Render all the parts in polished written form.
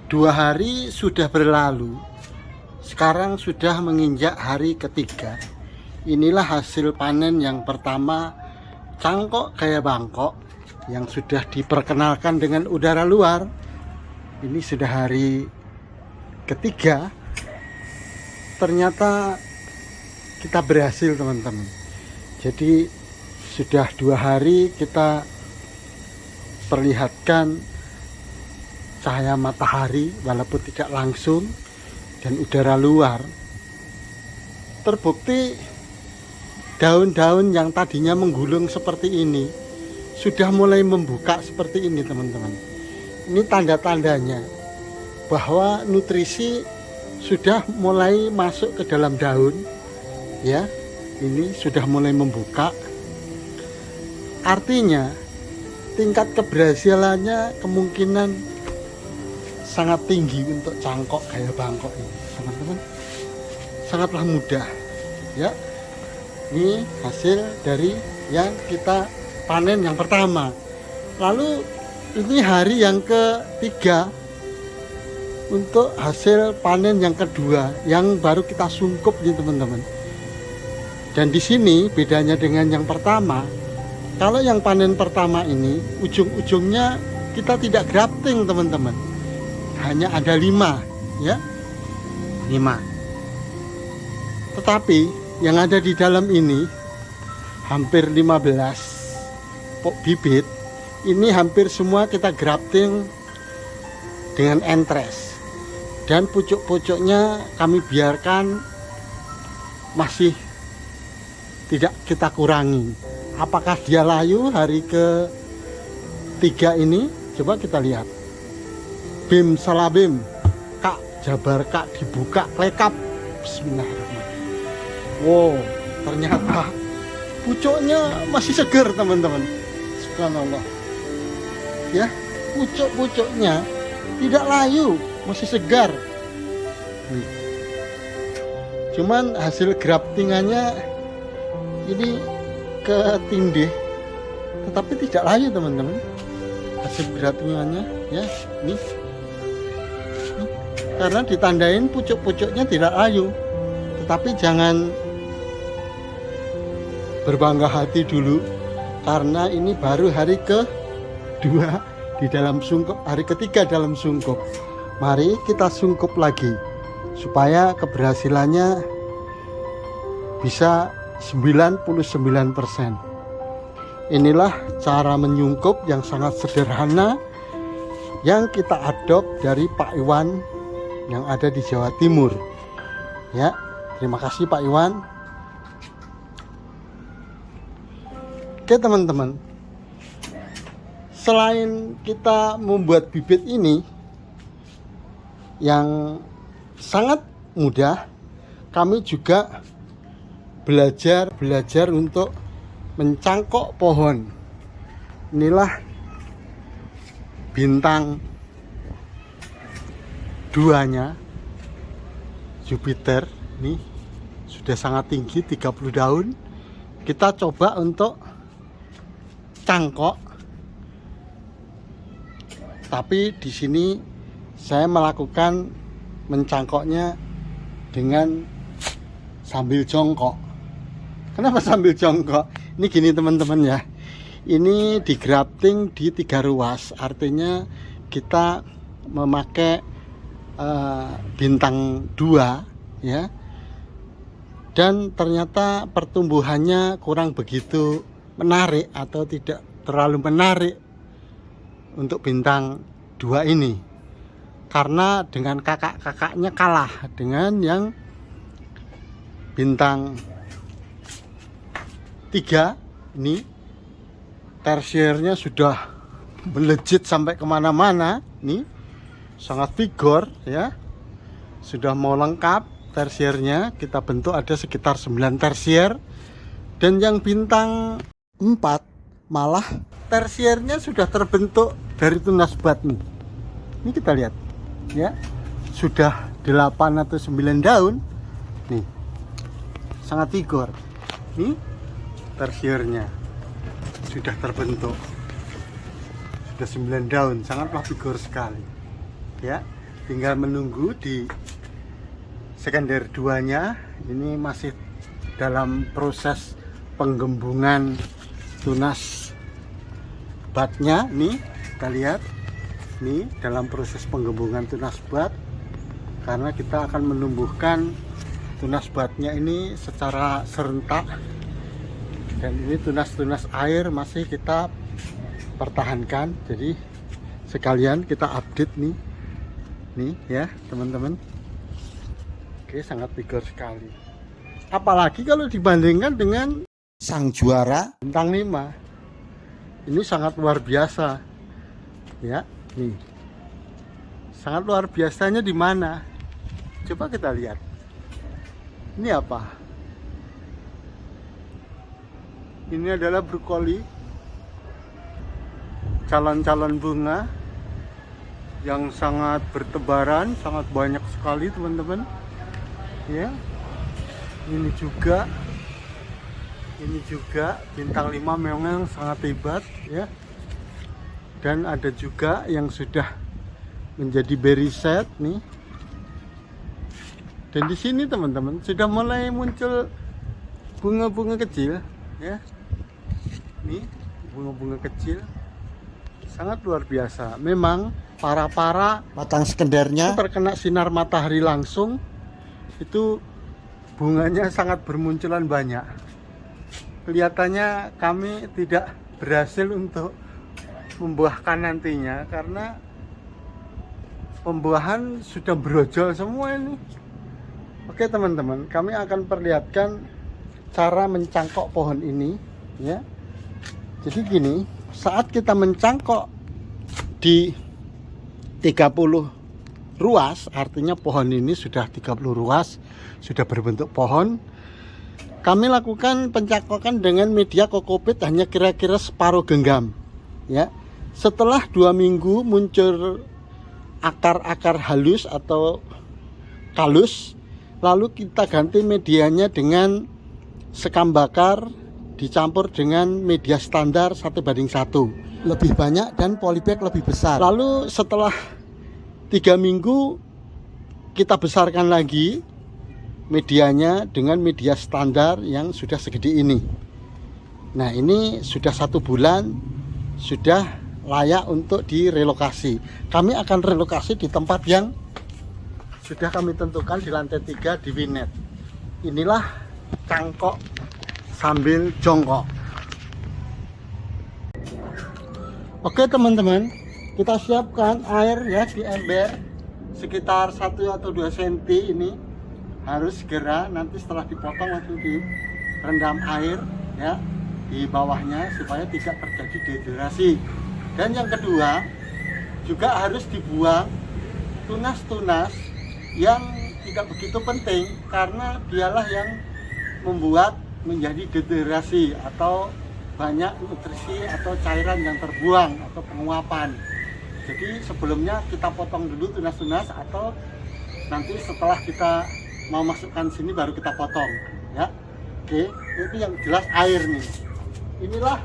2 hari sudah berlalu. Sekarang sudah menginjak hari ketiga. Inilah hasil panen yang pertama cangkok gaya Bangkok yang sudah diperkenalkan dengan udara luar. Ini sudah hari ketiga. Ternyata kita berhasil, teman-teman. Jadi sudah 2 hari kita perlihatkan cahaya matahari walaupun tidak langsung dan udara luar. Terbukti daun-daun yang tadinya menggulung seperti ini sudah mulai membuka seperti ini, teman-teman. Ini tanda-tandanya bahwa nutrisi sudah mulai masuk ke dalam daun, ya. Ini sudah mulai membuka. Artinya tingkat keberhasilannya kemungkinan sangat tinggi untuk cangkok gaya Bangkok ini, teman-teman. Sangatlah mudah, ya. Ini hasil dari yang kita panen yang pertama. Lalu ini hari yang ketiga untuk hasil panen yang kedua yang baru kita sungkup nih, teman-teman. Dan di sini bedanya dengan yang pertama. Kalau yang panen pertama ini ujung-ujungnya kita tidak grafting, teman-teman. Hanya ada 5, ya, 5. Tetapi yang ada di dalam ini hampir 15 bibit. Ini hampir semua kita grafting dengan entres. Dan pucuk-pucuknya kami biarkan masih tidak kita kurangi. Apakah dia layu hari ketiga ini? Coba kita lihat. Bim salabim, kak jabar kak dibuka lekap. Bismillahirrahmanirrahim. Wow, ternyata pucuknya masih segar, teman-teman. Subhanallah, ya, pucuk-pucuknya tidak layu, masih segar. Nih. Cuman hasil graftingannya ini ketindih, tetapi tidak layu, teman-teman. Hasil graftingannya, ya, nih. Karena ditandain pucuk-pucuknya tidak layu. Tetapi jangan berbangga hati dulu, karena ini baru hari kedua di dalam sungkup, hari ketiga dalam sungkup. Mari kita sungkup lagi supaya keberhasilannya bisa 99%. Inilah cara menyungkup yang sangat sederhana yang kita adop dari Pak Iwan yang ada di Jawa Timur, ya. Terima kasih Pak Iwan. Oke, teman-teman, selain kita membuat bibit ini yang sangat mudah, kami juga belajar untuk mencangkok pohon. Inilah bintang 2-nya Jupiter. Nih sudah sangat tinggi, 30 daun. Kita coba untuk cangkok. Tapi di sini saya melakukan mencangkoknya dengan sambil jongkok. Kenapa sambil jongkok? Ini gini, teman-teman, ya. Ini di grafting di 3 ruas. Artinya kita memakai bintang 2, ya. Dan ternyata pertumbuhannya kurang begitu menarik atau tidak terlalu menarik untuk bintang 2 ini. Karena dengan kakak-kakaknya kalah dengan yang bintang 3 ini. Tersiernya sudah melejit sampai kemana-mana. Nih, sangat vigor, ya. Sudah mau lengkap tersiernya. Kita bentuk ada sekitar 9 tersier. Dan yang bintang 4 malah tersiernya sudah terbentuk dari tunas bat nih. Ini kita lihat, ya. Sudah 8 atau 9 daun. Nih, sangat vigor. Nih, tersiernya sudah terbentuk, sudah 9 daun, sangatlah vigor sekali, ya. tinggal menunggu di sekunder 2-nya. Ini masih dalam proses penggembungan tunas batnya. Nih kita lihat, nih dalam proses penggembungan tunas bat, karena kita akan menumbuhkan tunas batnya ini secara serentak. Dan ini tunas-tunas air masih kita pertahankan, jadi sekalian kita update nih ya teman-teman. Oke, sangat vigor sekali, apalagi kalau dibandingkan dengan sang juara bintang 5. Ini sangat luar biasa ya. Nih, sangat luar biasanya di mana? Coba kita lihat. Ini apa? Ini adalah brokoli, calon-calon bunga yang sangat bertebaran, sangat banyak sekali teman-teman ya. Ini juga bintang 5 memang sangat hebat ya. Dan ada juga yang sudah menjadi berry set nih. Dan di sini teman-teman sudah mulai muncul bunga-bunga kecil ya. Nih bunga-bunga kecil sangat luar biasa. Memang para batang sekendernya terkena sinar matahari langsung, itu bunganya sangat bermunculan banyak. Kelihatannya kami tidak berhasil untuk membuahkan nantinya karena pembuahan sudah brojol semua ini. Oke teman-teman, kami akan perlihatkan cara mencangkok pohon ini ya. Jadi gini, saat kita mencangkok di 30 ruas, artinya pohon ini sudah 30 ruas, sudah berbentuk pohon. Kami lakukan pencangkokan dengan media kokopit hanya kira-kira separuh genggam ya. Setelah 2 minggu muncul akar-akar halus atau kalus, lalu kita ganti medianya dengan sekam bakar dicampur dengan media standar 1:1, lebih banyak dan polybag lebih besar. Lalu setelah 3 minggu kita besarkan lagi medianya dengan media standar yang sudah segede ini. Nah, ini sudah 1 bulan, sudah layak untuk direlokasi. Kami akan relokasi di tempat yang sudah kami tentukan di lantai 3 di Winet. Inilah cangkok sambil jongkok. Oke teman-teman, kita siapkan air ya di ember sekitar 1 atau 2 cm. Ini harus segera, nanti setelah dipotong langsung direndam air ya di bawahnya supaya tidak terjadi dehidrasi. Dan yang kedua juga harus dibuang tunas-tunas yang tidak begitu penting, karena dialah yang membuat menjadi dehidrasi atau banyak nutrisi atau cairan yang terbuang atau penguapan. Jadi sebelumnya kita potong dulu tunas-tunas, atau nanti setelah kita mau masukkan sini baru kita potong ya. Oke, itu yang jelas air nih. Inilah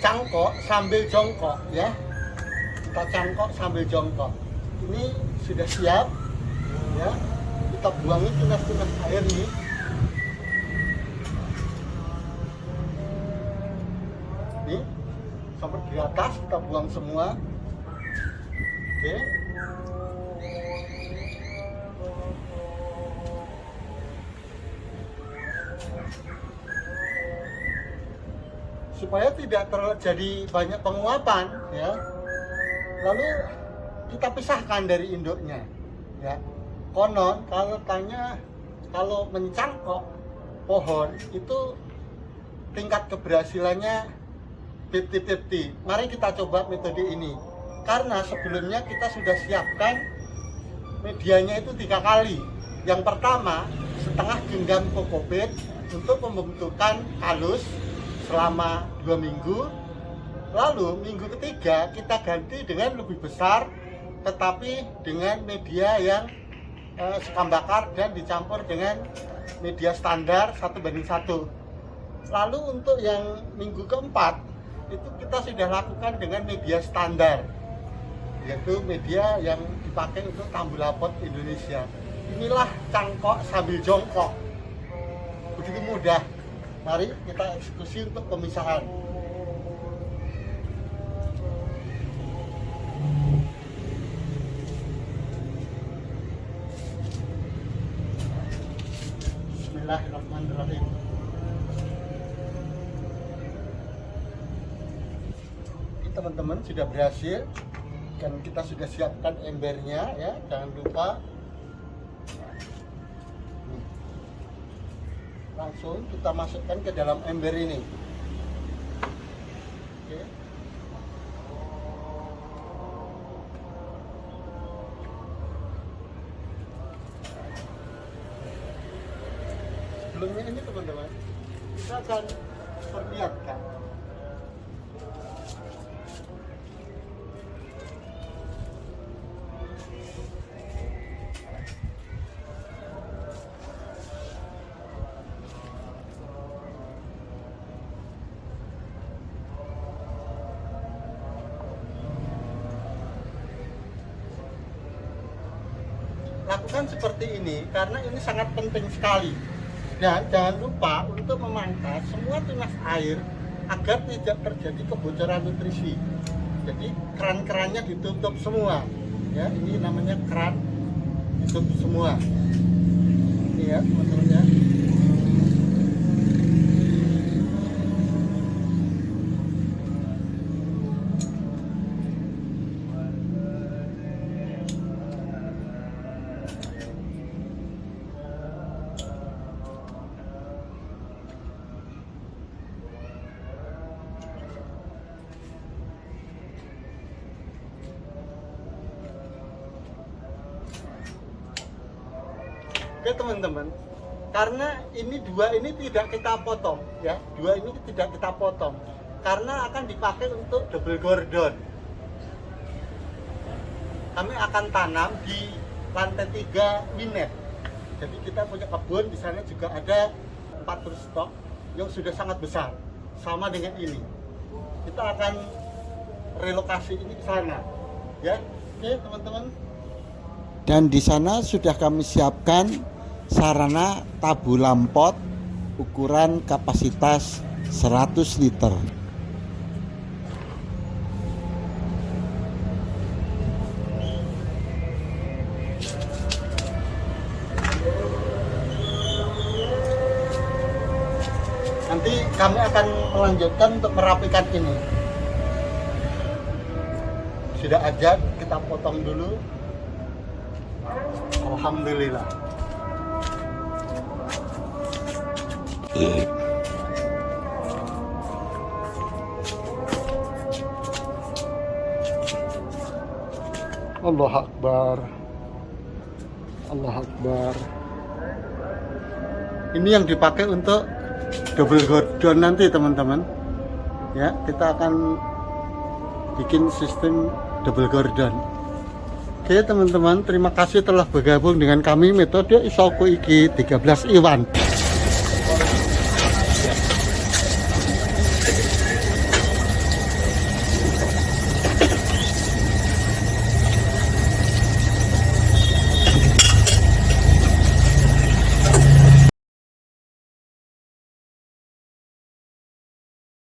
cangkok sambil jongkok ya. Kita cangkok sambil jongkok. Ini sudah siap ya. Kita buangin tunas-tunas air nih. Nih, sampai di atas kita buang semua. Oke. Supaya tidak terjadi banyak penguapan ya. Lalu kita pisahkan dari induknya ya. Konon kalau mencangkok pohon itu tingkat keberhasilannya 50-50. Mari kita coba metode ini, karena sebelumnya kita sudah siapkan medianya itu 3 kali. Yang pertama, setengah genggam kokopit untuk pembentukan kalus selama 2 minggu. Lalu minggu ketiga kita ganti dengan lebih besar, tetapi dengan media yang sekam bakar dan dicampur dengan media standar 1:1. Lalu untuk yang minggu keempat itu kita sudah lakukan dengan media standar, yaitu media yang dipakai untuk tambu lapot Indonesia. Inilah cangkok sambil jongkok, begitu mudah. Mari kita eksekusi untuk pemisahan. Bismillahirrahmanirrahim. Ini teman-teman sudah berhasil, dan kita sudah siapkan embernya ya, jangan lupa. Langsung kita masukkan ke dalam ember ini. Oke. Sebelumnya ini teman-teman, kita akan perlihatkan lakukan seperti ini karena ini sangat penting sekali. Dan jangan lupa untuk memangkas semua tunas air agar tidak terjadi kebocoran nutrisi. Jadi keran-kerannya ditutup semua. Ya, ini namanya keran ditutup semua. Ini ya teman-teman ya. Oke teman-teman, karena ini dua ini tidak kita potong ya, dua ini tidak kita potong karena akan dipakai untuk double gordon. Kami akan tanam di lantai 3 winet. Jadi kita punya kebun, di sana juga ada 4 stok yang sudah sangat besar, sama dengan ini. Kita akan relokasi ini ke sana ya. Oke teman-teman. Dan di sana sudah kami siapkan sarana tabu lampot ukuran kapasitas 100 liter. Nanti kami akan melanjutkan untuk merapikan ini. Sudah aja kita potong dulu. Alhamdulillah. Allah Akbar. Allah Akbar. Ini yang dipakai untuk double gordon nanti teman-teman. Ya, kita akan bikin sistem double gordon. Oke teman-teman, terima kasih telah bergabung dengan kami metode Isoko Iki 13 Iwan.